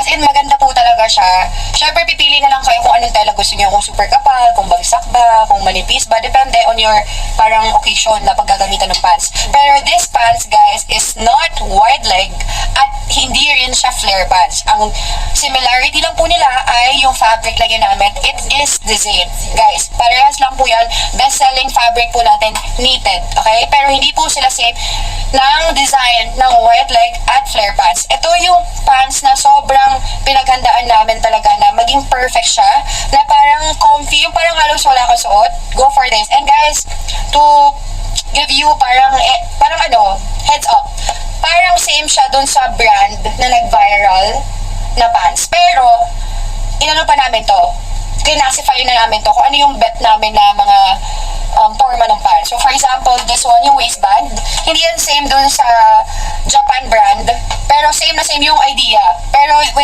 As in, maganda po talaga siya. Syempre, pipili na lang kayo kung anong tela gusto niyo. Kung super kapal, kung bagsak ba, kung manipis ba. Depende on your parang occasion na paggagamitan ng pants. Pero this pants, guys, is not wide leg at hindi rin siya flare pants. Ang similarity lang po nila ay yung fabric lang ginamit. It is the same. Guys, parehas lang po yan. Best-selling fabric po natin, knitted. Okay? Pero hindi po sila same ng design ng wide leg at flare pants. Ito yung pants na sobrang pinaghandaan namin talaga na maging perfect siya, na parang comfy, yung parang halos wala kang suot. Go for this. And guys, to give you parang heads up, parang same siya dun sa brand na nag-viral na pants. Pero, inano pa namin to, classify na namin to kung ano yung bet namin na mga forma ng pants. So, for example, this one, yung waistband, hindi yan same dun sa Japan brand, pero same na same yung idea. Pero,